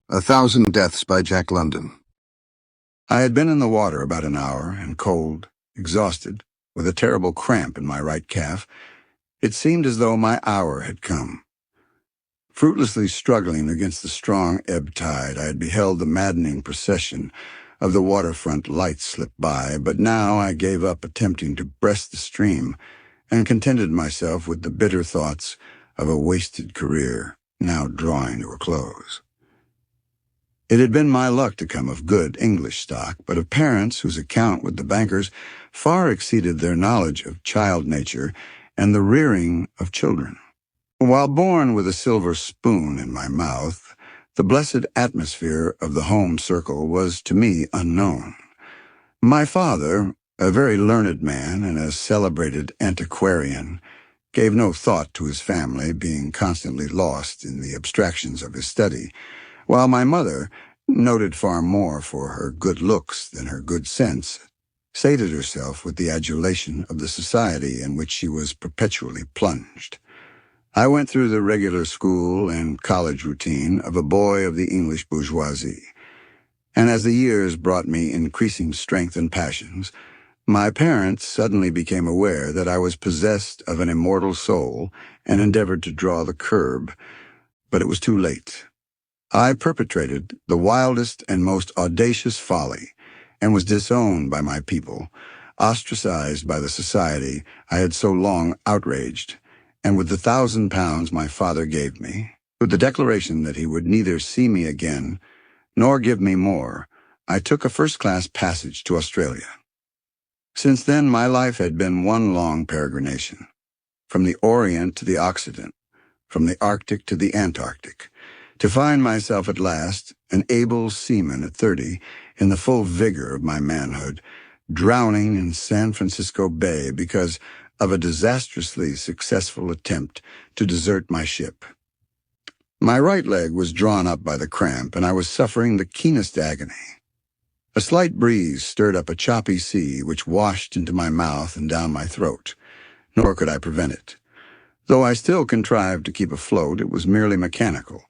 A Thousand Deaths by Jack London. I had been in the water about an hour, and cold, exhausted, with a terrible cramp in my right calf. It seemed as though my hour had come. Fruitlessly struggling against the strong ebb tide, I had beheld the maddening procession of the waterfront lights slip by, but now I gave up attempting to breast the stream and contented myself with the bitter thoughts of a wasted career now drawing to a close. It had been my luck to come of good English stock, but of parents whose account with the bankers far exceeded their knowledge of child nature and the rearing of children. While born with a silver spoon in my mouth, the blessed atmosphere of the home circle was to me unknown. My father, a very learned man and a celebrated antiquarian, gave no thought to his family, being constantly lost in the abstractions of his study, while my mother, noted far more for her good looks than her good sense, sated herself with the adulation of the society in which she was perpetually plunged. I went through the regular school and college routine of a boy of the English bourgeoisie, and as the years brought me increasing strength and passions, my parents suddenly became aware that I was possessed of an immortal soul and endeavored to draw the curb, but it was too late. I perpetrated the wildest and most audacious folly, and was disowned by my people, ostracized by the society I had so long outraged, and with the £1,000 my father gave me, with the declaration that he would neither see me again nor give me more, I took a first-class passage to Australia. Since then my life had been one long peregrination, from the Orient to the Occident, from the Arctic to the Antarctic, to find myself at last, an able seaman at 30, in the full vigor of my manhood, drowning in San Francisco Bay because of a disastrously successful attempt to desert my ship. My right leg was drawn up by the cramp, and I was suffering the keenest agony. A slight breeze stirred up a choppy sea which washed into my mouth and down my throat, nor could I prevent it. Though I still contrived to keep afloat, it was merely mechanical,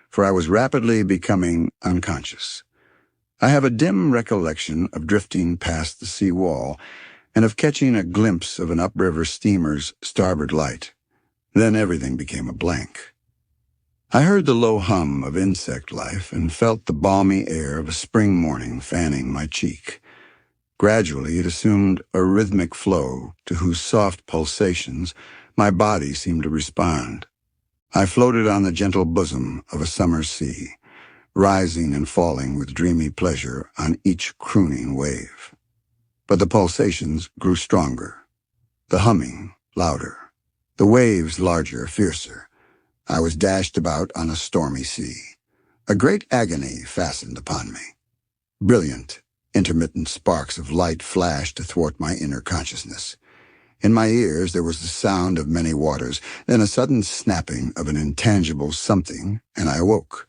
for I was rapidly becoming unconscious. I have a dim recollection of drifting past the sea wall and of catching a glimpse of an upriver steamer's starboard light. Then everything became a blank. I heard the low hum of insect life and felt the balmy air of a spring morning fanning my cheek. Gradually it assumed a rhythmic flow to whose soft pulsations my body seemed to respond. I floated on the gentle bosom of a summer sea, rising and falling with dreamy pleasure on each crooning wave. But the pulsations grew stronger, the humming louder, the waves larger, fiercer. I was dashed about on a stormy sea. A great agony fastened upon me. Brilliant, intermittent sparks of light flashed athwart my inner consciousness. In my ears there was the sound of many waters, then a sudden snapping of an intangible something, and I awoke.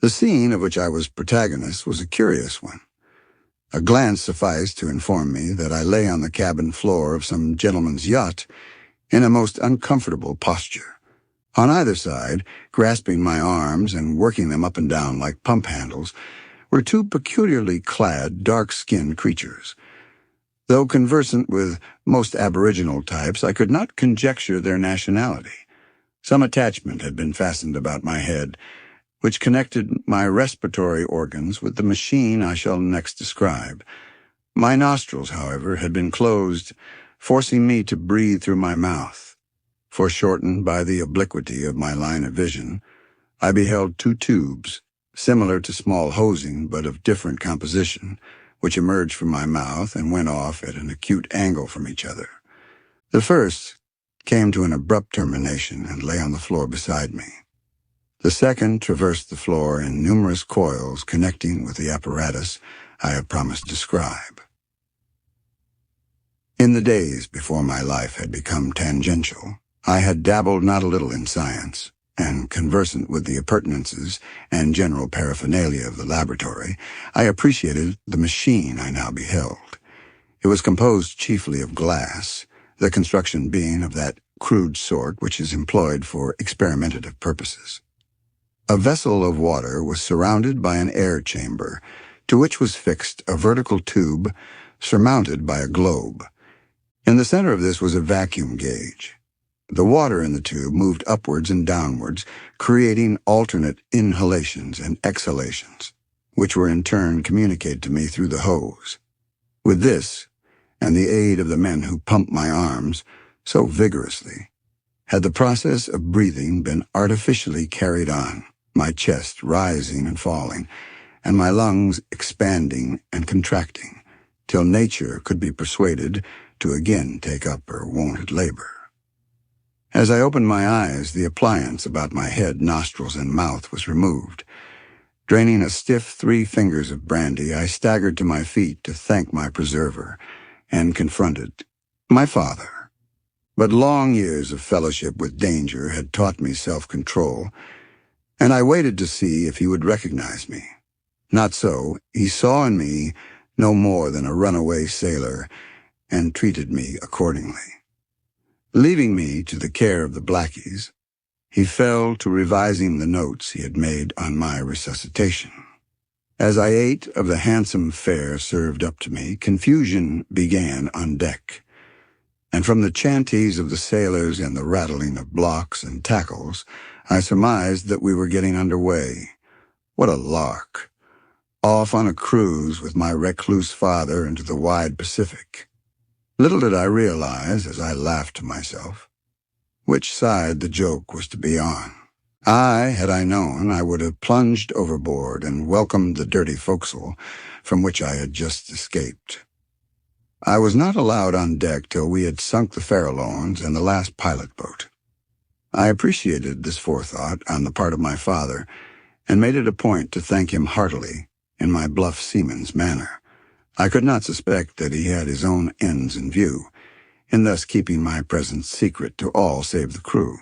The scene of which I was protagonist was a curious one. A glance sufficed to inform me that I lay on the cabin floor of some gentleman's yacht in a most uncomfortable posture. On either side, grasping my arms and working them up and down like pump handles, were two peculiarly clad, dark-skinned creatures. Though conversant with most aboriginal types, I could not conjecture their nationality. Some attachment had been fastened about my head, which connected my respiratory organs with the machine I shall next describe. My nostrils, however, had been closed, forcing me to breathe through my mouth. Foreshortened by the obliquity of my line of vision, I beheld two tubes, similar to small hosing but of different composition, which emerged from my mouth and went off at an acute angle from each other. The first came to an abrupt termination and lay on the floor beside me. The second traversed the floor in numerous coils connecting with the apparatus I have promised to describe. In the days before my life had become tangential, I had dabbled not a little in science, and conversant with the appurtenances and general paraphernalia of the laboratory, I appreciated the machine I now beheld. It was composed chiefly of glass, the construction being of that crude sort which is employed for experimentative purposes. A vessel of water was surrounded by an air chamber, to which was fixed a vertical tube surmounted by a globe. In the center of this was a vacuum gauge. The water in the tube moved upwards and downwards, creating alternate inhalations and exhalations, which were in turn communicated to me through the hose. With this, and the aid of the men who pumped my arms so vigorously, had the process of breathing been artificially carried on, my chest rising and falling, and my lungs expanding and contracting, till nature could be persuaded to again take up her wonted labor. As I opened my eyes, the appliance about my head, nostrils, and mouth was removed. Draining a stiff 3 fingers of brandy, I staggered to my feet to thank my preserver, and confronted my father. But long years of fellowship with danger had taught me self-control, and I waited to see if he would recognize me. Not so. He saw in me no more than a runaway sailor, and treated me accordingly. Leaving me to the care of the blackies, he fell to revising the notes he had made on my resuscitation. As I ate of the handsome fare served up to me, confusion began on deck, and from the chanties of the sailors and the rattling of blocks and tackles, I surmised that we were getting under way. What a lark! Off on a cruise with my recluse father into the wide Pacific. Little did I realize, as I laughed to myself, which side the joke was to be on. Had I known, I would have plunged overboard and welcomed the dirty forecastle from which I had just escaped. I was not allowed on deck till we had sunk the Farallones and the last pilot boat. I appreciated this forethought on the part of my father, and made it a point to thank him heartily in my bluff seaman's manner. I could not suspect that he had his own ends in view, in thus keeping my presence secret to all save the crew.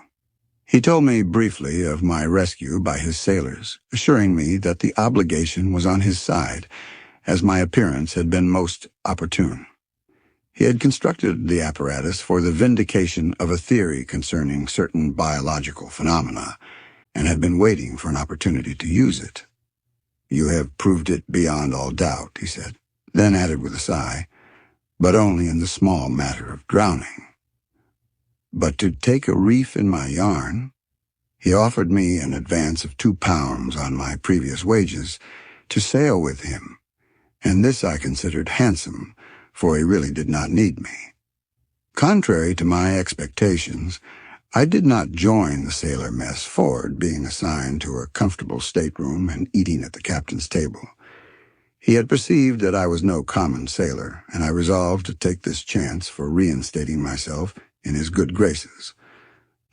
He told me briefly of my rescue by his sailors, assuring me that the obligation was on his side, as my appearance had been most opportune. He had constructed the apparatus for the vindication of a theory concerning certain biological phenomena, and had been waiting for an opportunity to use it. "You have proved it beyond all doubt," he said, then added with a sigh, "but only in the small matter of drowning." But to take a reef in my yarn, he offered me an advance of £2 on my previous wages to sail with him, and this I considered handsome, for he really did not need me. Contrary to my expectations, I did not join the sailor mess, Ford being assigned to a comfortable stateroom and eating at the captain's table. He had perceived that I was no common sailor, and I resolved to take this chance for reinstating myself in his good graces.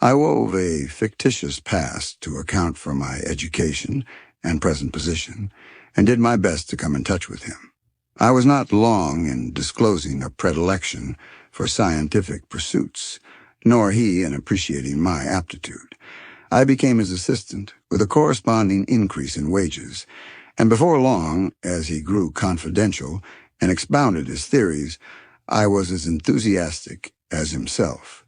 I wove a fictitious past to account for my education and present position, and did my best to come in touch with him. I was not long in disclosing a predilection for scientific pursuits, nor he in appreciating my aptitude. I became his assistant, with a corresponding increase in wages, and before long, as he grew confidential and expounded his theories, I was as enthusiastic as himself.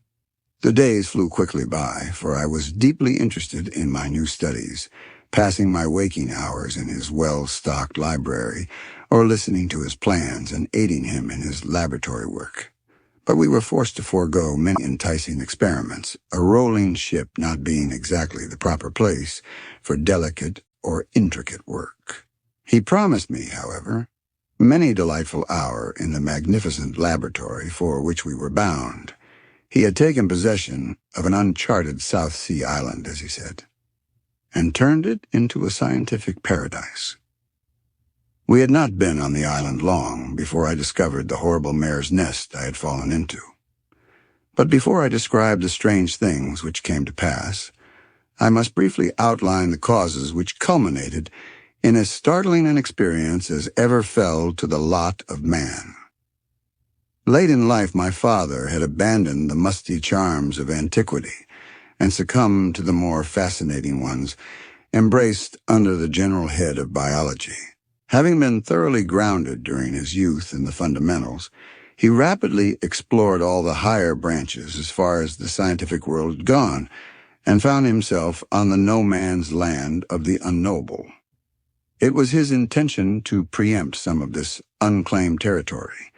The days flew quickly by, for I was deeply interested in my new studies, passing my waking hours in his well-stocked library, or listening to his plans and aiding him in his laboratory work. But we were forced to forego many enticing experiments, a rolling ship not being exactly the proper place for delicate or intricate work. He promised me, however, many a delightful hour in the magnificent laboratory for which we were bound. He had taken possession of an uncharted South Sea island, as he said, and turned it into a scientific paradise. We had not been on the island long before I discovered the horrible mare's nest I had fallen into. But before I describe the strange things which came to pass, I must briefly outline the causes which culminated in as startling an experience as ever fell to the lot of man. Late in life, my father had abandoned the musty charms of antiquity and succumbed to the more fascinating ones embraced under the general head of biology. Having been thoroughly grounded during his youth in the fundamentals, he rapidly explored all the higher branches as far as the scientific world had gone, and found himself on the no-man's land of the unknowable. It was his intention to preempt some of this unclaimed territory,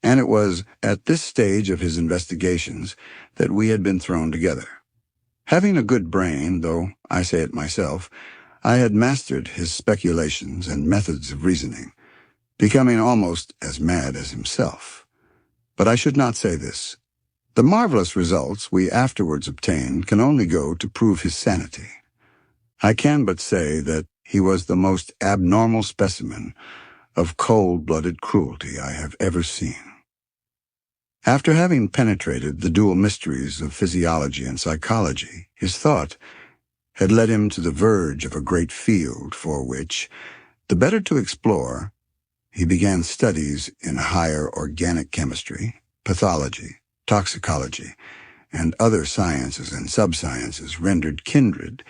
and it was at this stage of his investigations that we had been thrown together. Having a good brain, though I say it myself, I had mastered his speculations and methods of reasoning, becoming almost as mad as himself. But I should not say this. The marvelous results we afterwards obtained can only go to prove his sanity. I can but say that he was the most abnormal specimen of cold-blooded cruelty I have ever seen. After having penetrated the dual mysteries of physiology and psychology, his thought had led him to the verge of a great field for which, the better to explore, he began studies in higher organic chemistry, pathology, toxicology, and other sciences and subsciences rendered kindred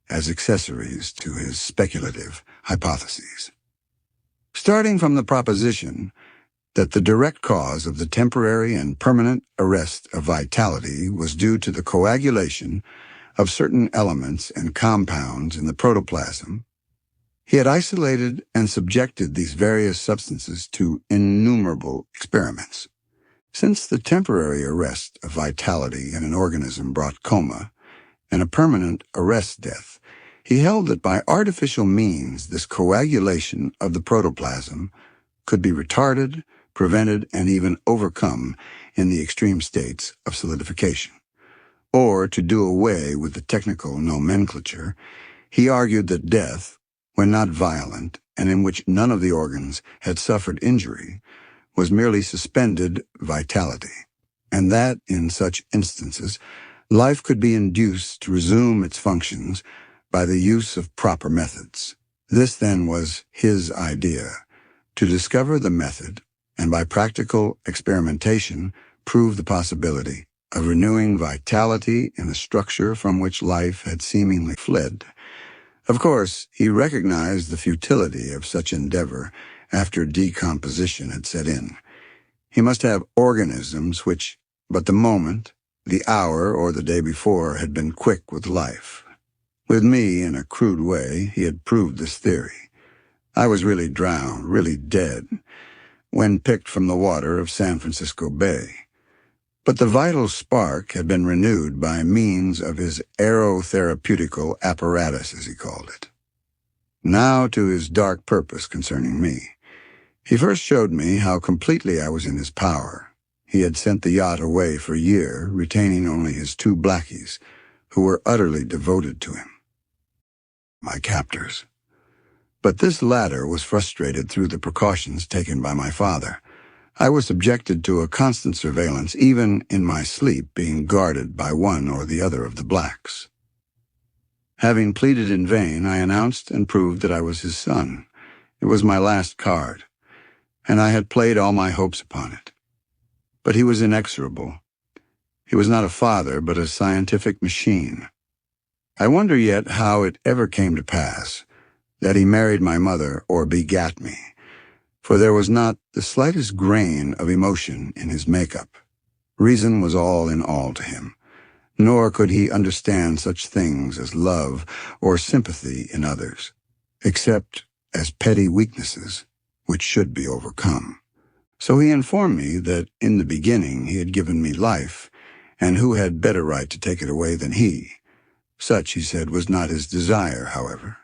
as accessories to his speculative hypotheses. Starting from the proposition that the direct cause of the temporary and permanent arrest of vitality was due to the coagulation of certain elements and compounds in the protoplasm, he had isolated and subjected these various substances to innumerable experiments. Since the temporary arrest of vitality in an organism brought coma and a permanent arrest death, he held that by artificial means this coagulation of the protoplasm could be retarded, prevented, and even overcome in the extreme states of solidification. Or, to do away with the technical nomenclature, he argued that death, when not violent and in which none of the organs had suffered injury, was merely suspended vitality, and that, in such instances, life could be induced to resume its functions by the use of proper methods. This, then, was his idea, to discover the method and by practical experimentation prove the possibility of renewing vitality in the structure from which life had seemingly fled. Of course, he recognized the futility of such endeavor after decomposition had set in. He must have organisms which, but the moment, the hour, or the day before, had been quick with life. With me, in a crude way, he had proved this theory. I was really drowned, really dead, when picked from the water of San Francisco Bay. But the vital spark had been renewed by means of his aerotherapeutical apparatus, as he called it. Now to his dark purpose concerning me. He first showed me how completely I was in his power. He had sent the yacht away for a year, retaining only his 2 blackies, who were utterly devoted to him, my captors. But this latter was frustrated through the precautions taken by my father. I was subjected to a constant surveillance, even in my sleep, being guarded by one or the other of the blacks. Having pleaded in vain, I announced and proved that I was his son. It was my last card, and I had played all my hopes upon it. But he was inexorable. He was not a father, but a scientific machine. I wonder yet how it ever came to pass that he married my mother or begat me, for there was not the slightest grain of emotion in his makeup. Reason was all in all to him, nor could he understand such things as love or sympathy in others, except as petty weaknesses which should be overcome. So he informed me that in the beginning he had given me life, and who had better right to take it away than he? Such, he said, was not his desire, however.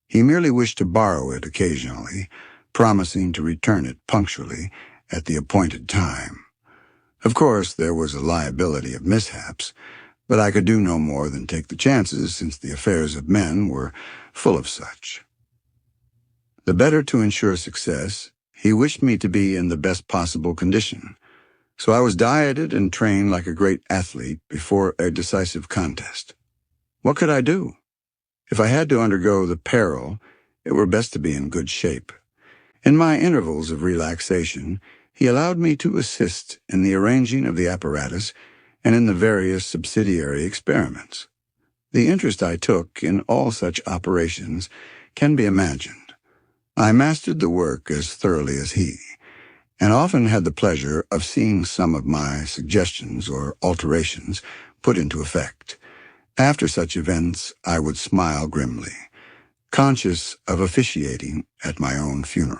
He merely wished to borrow it occasionally, promising to return it punctually at the appointed time. Of course, there was a liability of mishaps, but I could do no more than take the chances, since the affairs of men were full of such. The better to ensure success, he wished me to be in the best possible condition, so I was dieted and trained like a great athlete before a decisive contest. What could I do? If I had to undergo the peril, it were best to be in good shape. In my intervals of relaxation, he allowed me to assist in the arranging of the apparatus and in the various subsidiary experiments. The interest I took in all such operations can be imagined. I mastered the work as thoroughly as he, and often had the pleasure of seeing some of my suggestions or alterations put into effect, After such events, I would smile grimly, conscious of officiating at my own funeral.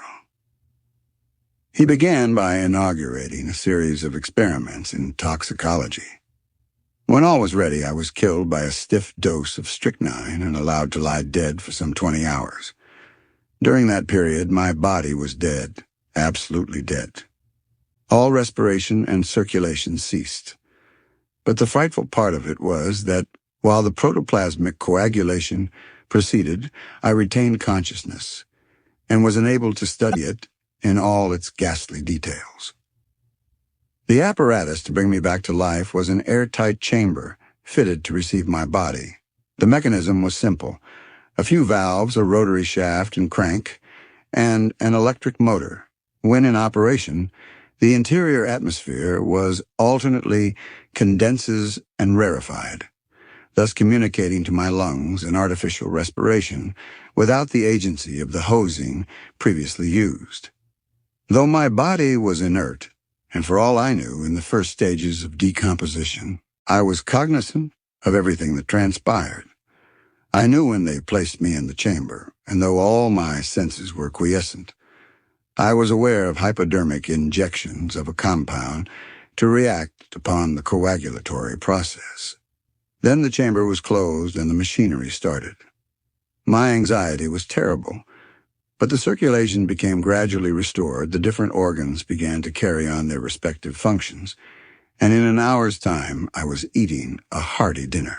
He began by inaugurating a series of experiments in toxicology. When all was ready, I was killed by a stiff dose of strychnine and allowed to lie dead for some 20 hours. During that period, my body was dead, absolutely dead. All respiration and circulation ceased. But the frightful part of it was that while the protoplasmic coagulation proceeded, I retained consciousness and was enabled to study it in all its ghastly details. The apparatus to bring me back to life was an airtight chamber fitted to receive my body. The mechanism was simple: a few valves, a rotary shaft and crank, and an electric motor. When in operation, the interior atmosphere was alternately condenses and rarefied, thus communicating to my lungs an artificial respiration without the agency of the hosing previously used. Though my body was inert, and for all I knew in the first stages of decomposition, I was cognizant of everything that transpired. I knew when they placed me in the chamber, and though all my senses were quiescent, I was aware of hypodermic injections of a compound to react upon the coagulatory process. Then the chamber was closed and the machinery started. My anxiety was terrible, but the circulation became gradually restored, the different organs began to carry on their respective functions, and in an hour's time I was eating a hearty dinner.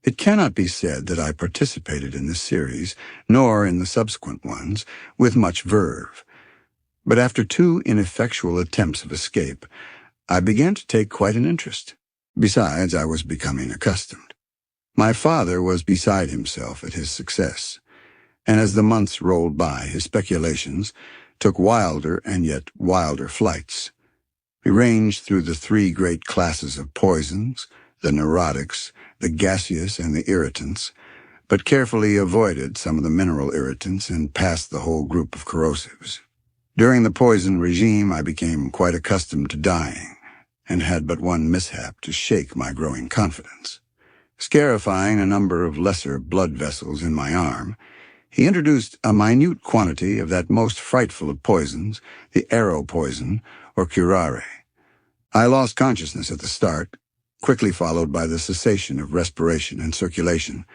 It cannot be said that I participated in this series, nor in the subsequent ones, with much verve. But after 2 ineffectual attempts of escape, I began to take quite an interest. Besides, I was becoming accustomed. My father was beside himself at his success, and as the months rolled by, his speculations took wilder and yet wilder flights. We ranged through the 3 great classes of poisons, the neurotics, the gaseous, and the irritants, but carefully avoided some of the mineral irritants and passed the whole group of corrosives. During the poison regime, I became quite accustomed to dying, and had but one mishap to shake my growing confidence. Scarifying a number of lesser blood vessels in my arm, he introduced a minute quantity of that most frightful of poisons, the arrow poison, or curare. I lost consciousness at the start, quickly followed by the cessation of respiration and circulation,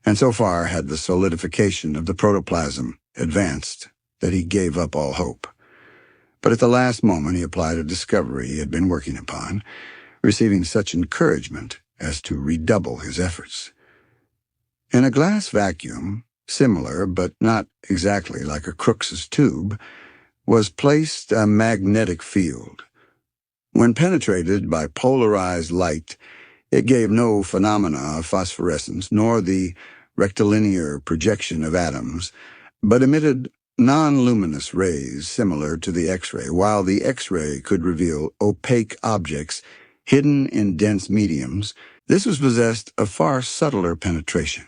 and so far had the solidification of the protoplasm advanced that he gave up all hope. But at the last moment he applied a discovery he had been working upon, receiving such encouragement as to redouble his efforts. In a glass vacuum, similar but not exactly like a Crookes's tube, was placed a magnetic field. When penetrated by polarized light, it gave no phenomena of phosphorescence nor the rectilinear projection of atoms, but emitted non-luminous rays similar to the X-ray, while the X-ray could reveal opaque objects hidden in dense mediums. This was possessed of far subtler penetration.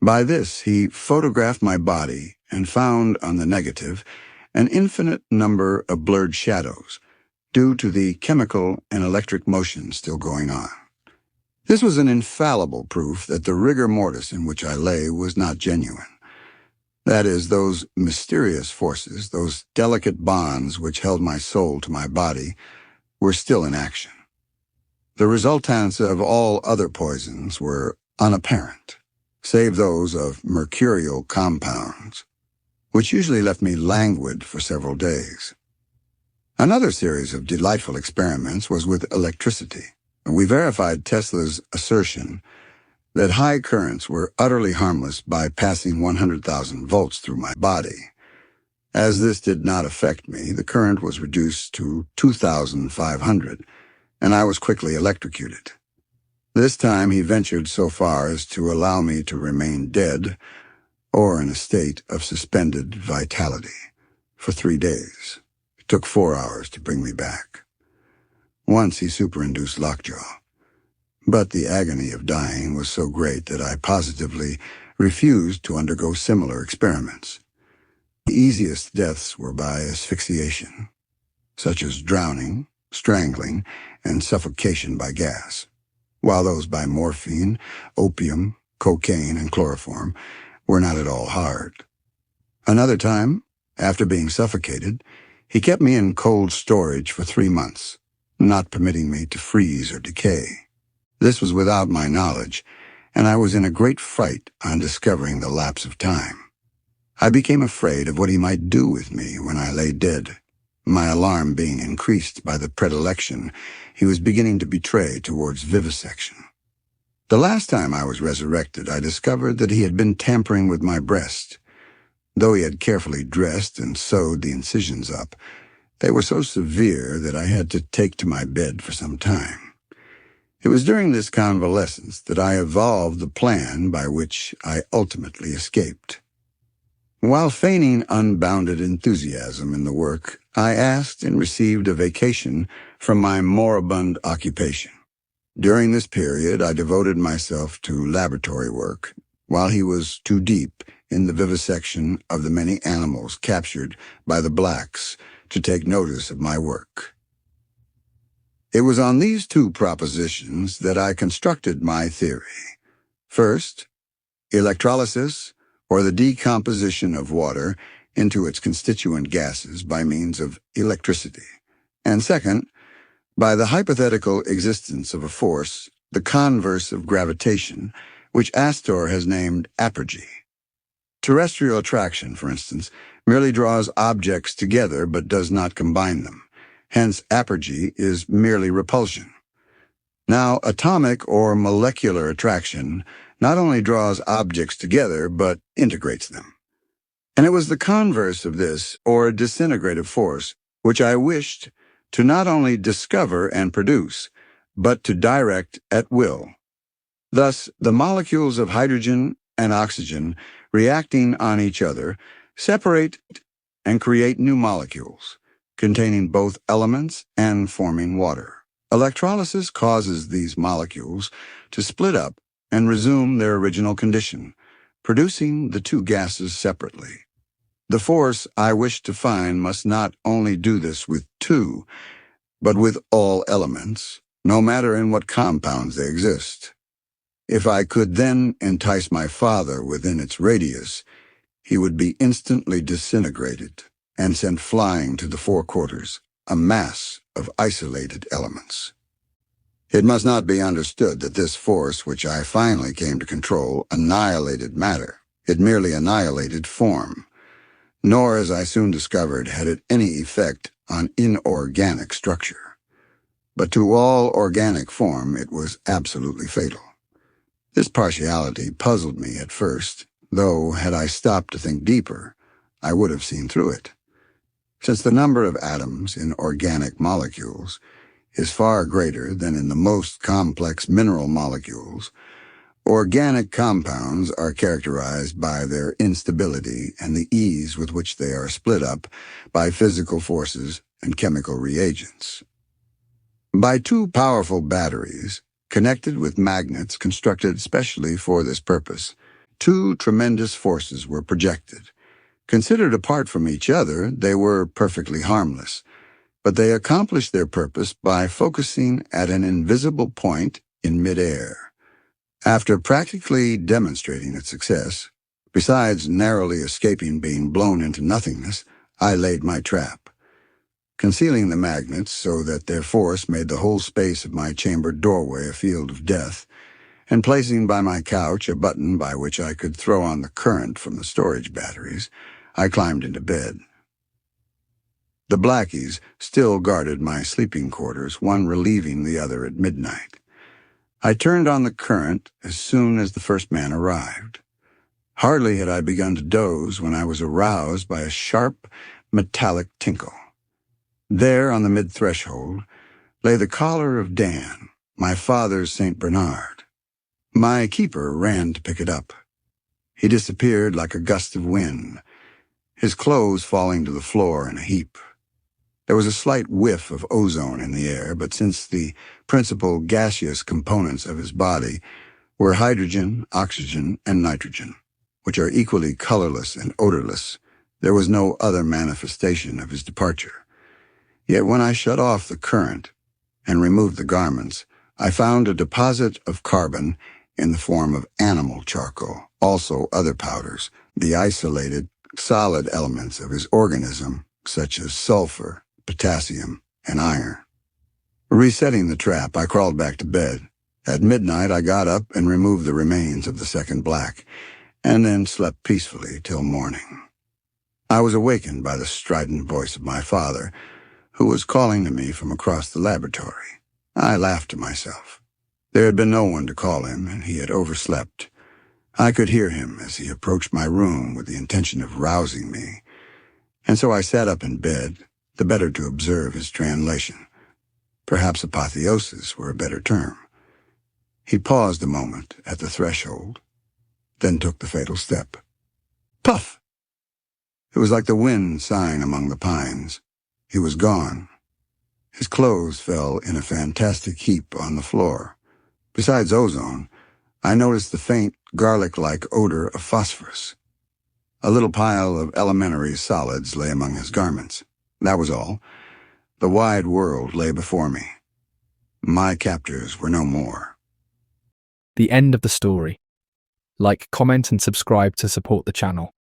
By this, he photographed my body and found on the negative an infinite number of blurred shadows, due to the chemical and electric motion still going on. This was an infallible proof that the rigor mortis in which I lay was not genuine. That is, those mysterious forces, those delicate bonds which held my soul to my body, were still in action. The resultants of all other poisons were unapparent, save those of mercurial compounds, which usually left me languid for several days. Another series of delightful experiments was with electricity. We verified Tesla's assertion that high currents were utterly harmless by passing 100,000 volts through my body. As this did not affect me, the current was reduced to 2,500, and I was quickly electrocuted. This time he ventured so far as to allow me to remain dead, or in a state of suspended vitality, for 3 days. It took 4 hours to bring me back. Once he superinduced lockjaw, but the agony of dying was so great that I positively refused to undergo similar experiments. The easiest deaths were by asphyxiation, such as drowning, strangling, and suffocation by gas. while those by morphine, opium, cocaine, and chloroform were not at all hard. Another time, after being suffocated, he kept me in cold storage for 3 months, not permitting me to freeze or decay. This was without my knowledge, and I was in a great fright on discovering the lapse of time. I became afraid of what he might do with me when I lay dead, my alarm being increased by the predilection he was beginning to betray towards vivisection. The last time I was resurrected, I discovered that he had been tampering with my breast. Though he had carefully dressed and sewed the incisions up, they were so severe that I had to take to my bed for some time. It was during this convalescence that I evolved the plan by which I ultimately escaped. While feigning unbounded enthusiasm in the work, I asked and received a vacation from my moribund occupation. During this period, I devoted myself to laboratory work, while he was too deep in the vivisection of the many animals captured by the blacks to take notice of my work. It was on these two propositions that I constructed my theory. First, electrolysis, or the decomposition of water into its constituent gases by means of electricity. And second, by the hypothetical existence of a force, the converse of gravitation, which Astor has named apergy. Terrestrial attraction, for instance, merely draws objects together but does not combine them. Hence, apergy is merely repulsion. Now, atomic or molecular attraction not only draws objects together but integrates them. And it was the converse of this, or disintegrative force, which I wished to not only discover and produce, but to direct at will. Thus, the molecules of hydrogen and oxygen reacting on each other separate and create new molecules, containing both elements and forming water. Electrolysis causes these molecules to split up and resume their original condition, producing the two gases separately. The force I wish to find must not only do this with two, but with all elements, no matter in what compounds they exist. If I could then entice my father within its radius, he would be instantly disintegrated and sent flying to the four quarters, a mass of isolated elements. It must not be understood that this force, which I finally came to control, annihilated matter. It merely annihilated form. Nor, as I soon discovered, had it any effect on inorganic structure. But to all organic form it was absolutely fatal. This partiality puzzled me at first, though, had I stopped to think deeper, I would have seen through it. Since the number of atoms in organic molecules is far greater than in the most complex mineral molecules, organic compounds are characterized by their instability and the ease with which they are split up by physical forces and chemical reagents. By two powerful batteries, connected with magnets constructed specially for this purpose, two tremendous forces were projected. Considered apart from each other, they were perfectly harmless, but they accomplished their purpose by focusing at an invisible point in midair. After practically demonstrating its success, besides narrowly escaping being blown into nothingness, I laid my trap. Concealing the magnets so that their force made the whole space of my chamber doorway a field of death, and placing by my couch a button by which I could throw on the current from the storage batteries, I climbed into bed. The Blackies still guarded my sleeping quarters, one relieving the other at midnight. I turned on the current as soon as the first man arrived. Hardly had I begun to doze when I was aroused by a sharp, metallic tinkle. There, on the mid-threshold, lay the collar of Dan, my father's St. Bernard. My keeper ran to pick it up. He disappeared like a gust of wind, his clothes falling to the floor in a heap. There was a slight whiff of ozone in the air, but since the principal gaseous components of his body were hydrogen, oxygen, and nitrogen, which are equally colorless and odorless, there was no other manifestation of his departure. Yet when I shut off the current and removed the garments, I found a deposit of carbon in the form of animal charcoal, also other powders, the isolated, solid elements of his organism, such as sulfur, potassium, and iron. Resetting the trap, I crawled back to bed. At midnight, I got up and removed the remains of the second black, and then slept peacefully till morning. I was awakened by the strident voice of my father, who was calling to me from across the laboratory. I laughed to myself. There had been no one to call him, and he had overslept. I could hear him as he approached my room with the intention of rousing me, and so I sat up in bed, the better to observe his translation. Perhaps apotheosis were a better term. He paused a moment at the threshold, then took the fatal step. Puff! It was like the wind sighing among the pines. He was gone. His clothes fell in a fantastic heap on the floor. Besides ozone, I noticed the faint, garlic-like odor of phosphorus. A little pile of elementary solids lay among his garments. That was all. The wide world lay before me. My captors were no more. The end of the story. Like, comment and subscribe to support the channel.